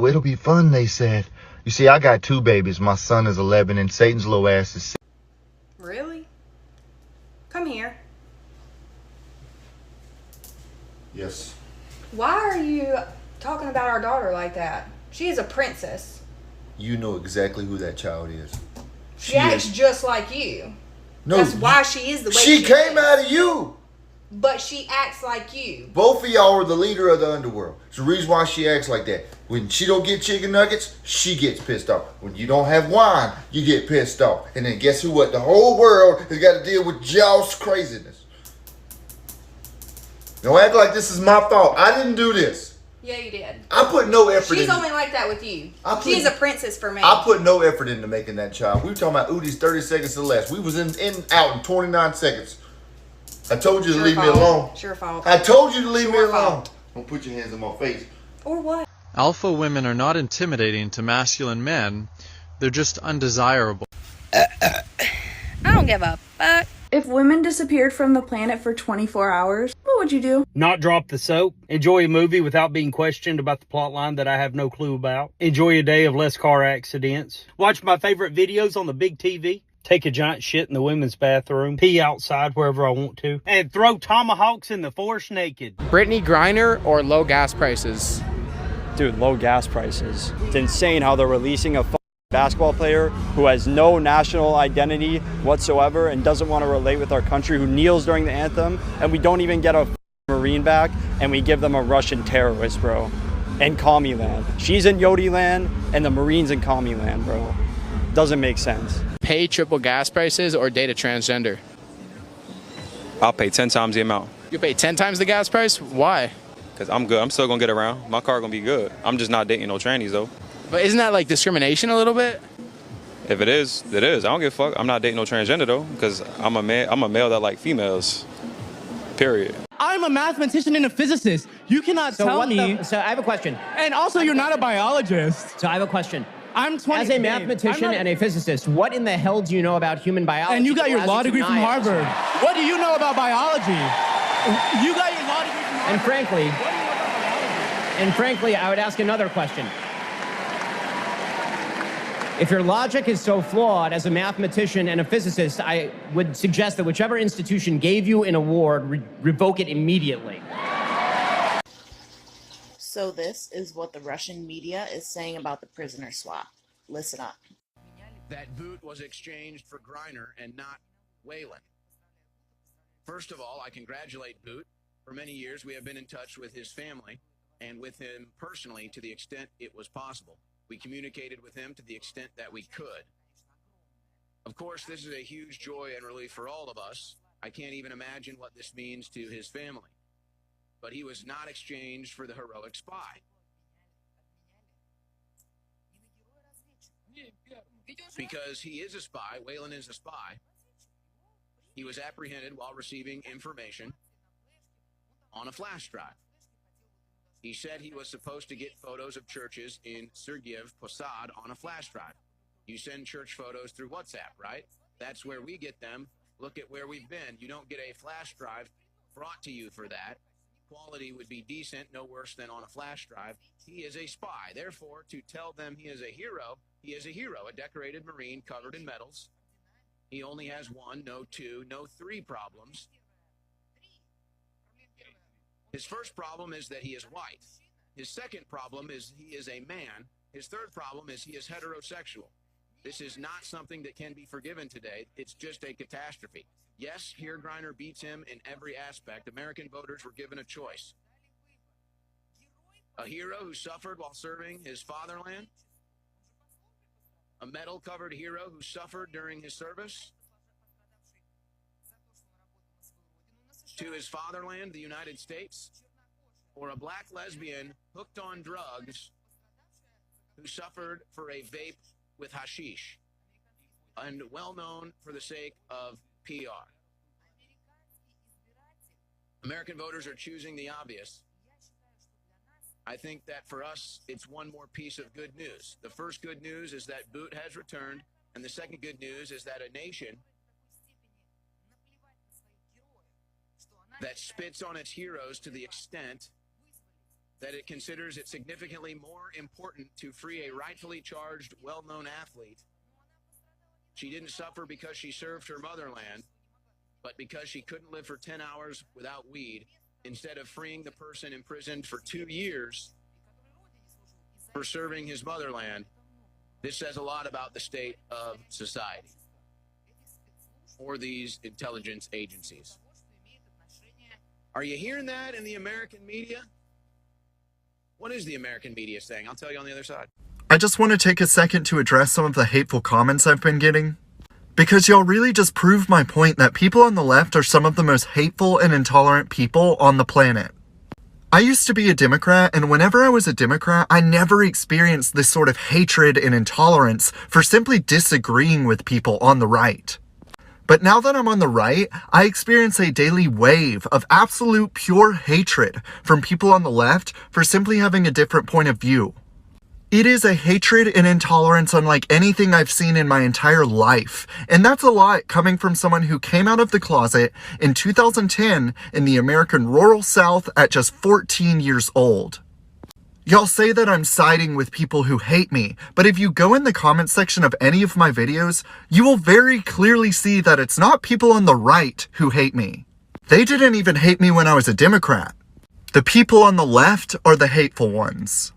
it'll be fun, they said. You see, I got 2 babies. My son is 11 and Satan's little ass is 6. Really? Come here. Yes. Why are you talking about our daughter like that? She is a princess. You know exactly who that child is. She acts just like you. No, that's why she is the way she came out of you. But she acts like you. Both of y'all are the leader of the underworld. It's the reason why she acts like that. When she don't get chicken nuggets, she gets pissed off. When you don't have wine, you get pissed off. And then guess who? What? The whole world has got to deal with y'all's craziness. Don't act like this is my fault. I didn't do this. Yeah, you did. I put no effort in. She's only like that with you. She's a princess for me. I put no effort into making that child. We were talking about Udi's 30 seconds or less. We was out in 29 seconds. I told you to leave me alone. Sure fault. I told you to leave me alone. Don't put your hands on my face. Or what? Alpha women are not intimidating to masculine men. They're just undesirable. I don't give a fuck. If women disappeared from the planet for 24 hours, what would you do? Not drop the soap. Enjoy a movie without being questioned about the plot line that I have no clue about. Enjoy a day of less car accidents. Watch my favorite videos on the big TV. Take a giant shit in the women's bathroom. Pee outside wherever I want to. And throw tomahawks in the forest naked. Brittany Griner or low gas prices? Dude, low gas prices. It's insane how they're releasing a basketball player who has no national identity whatsoever and doesn't want to relate with our country, who kneels during the anthem, and we don't even get a Marine back, and we give them a Russian terrorist, bro. And Commie Land. She's in Yodi Land, and the Marines in Commie Land, bro. Doesn't make sense. Pay triple gas prices or date a transgender? I'll pay 10 times the amount. You pay 10 times the gas price? Why? Because I'm good. I'm still going to get around. My car going to be good. I'm just not dating no trannies, though. But isn't that like discrimination a little bit? If it is, it is. I don't give a fuck. I'm not dating no transgender, though, because I'm a male that like females. Period. I'm a mathematician and a physicist. You cannot tell me. So I have a question. And also, you're not a biologist. So I have a question. I'm 20. As a mathematician and a physicist, what in the hell do you know about human biology? And you got your law degree from Harvard. What do you know about biology? You got your law degree from Harvard. And frankly, I would ask another question. If your logic is so flawed as a mathematician and a physicist, I would suggest that whichever institution gave you an award, revoke it immediately. So this is what the Russian media is saying about the prisoner swap. Listen up. That boot was exchanged for Griner and not Whalen. First of all, I congratulate Boot. For many years, we have been in touch with his family and with him personally to the extent it was possible. We communicated with him to the extent that we could. Of course, this is a huge joy and relief for all of us. I can't even imagine what this means to his family. But he was not exchanged for the heroic spy. Because he is a spy, Whalen is a spy. He was apprehended while receiving information on a flash drive. He said he was supposed to get photos of churches in Sergiev Posad on a flash drive. You send church photos through WhatsApp, right? That's where we get them. Look at where we've been. You don't get a flash drive brought to you for that. Quality would be decent, no worse than on a flash drive. He is a spy. Therefore, to tell them he is a hero, a decorated Marine covered in medals. He only has 1, no 2, no 3 problems. His first problem is that he is white. His second problem is he is a man. His third problem is he is heterosexual. This is not something that can be forgiven today. It's just a catastrophe. Yes, here Griner beats him in every aspect. American voters were given a choice. A hero who suffered while serving his fatherland. A medal-covered hero who suffered during his service to his fatherland, the United States. Or a black lesbian hooked on drugs who suffered for a vape with hashish and well known for the sake of PR. American voters are choosing the obvious. I think that for us, it's one more piece of good news. The first good news is that Boot has returned, and the second good news is that a nation that spits on its heroes to the extent that it considers it significantly more important to free a rightfully charged, well-known athlete. She didn't suffer because she served her motherland, but because she couldn't live for 10 hours without weed, instead of freeing the person imprisoned for 2 years for serving his motherland. This says a lot about the state of society or these intelligence agencies. Are you hearing that in the American media? What is the American media saying? I'll tell you on the other side. I just want to take a second to address some of the hateful comments I've been getting. Because y'all really just prove my point that people on the left are some of the most hateful and intolerant people on the planet. I used to be a Democrat, and whenever I was a Democrat, I never experienced this sort of hatred and intolerance for simply disagreeing with people on the right. But now that I'm on the right, I experience a daily wave of absolute pure hatred from people on the left for simply having a different point of view. It is a hatred and intolerance unlike anything I've seen in my entire life, and that's a lot coming from someone who came out of the closet in 2010 in the American rural South at just 14 years old. Y'all say that I'm siding with people who hate me, but if you go in the comment section of any of my videos, you will very clearly see that it's not people on the right who hate me. They didn't even hate me when I was a Democrat. The people on the left are the hateful ones.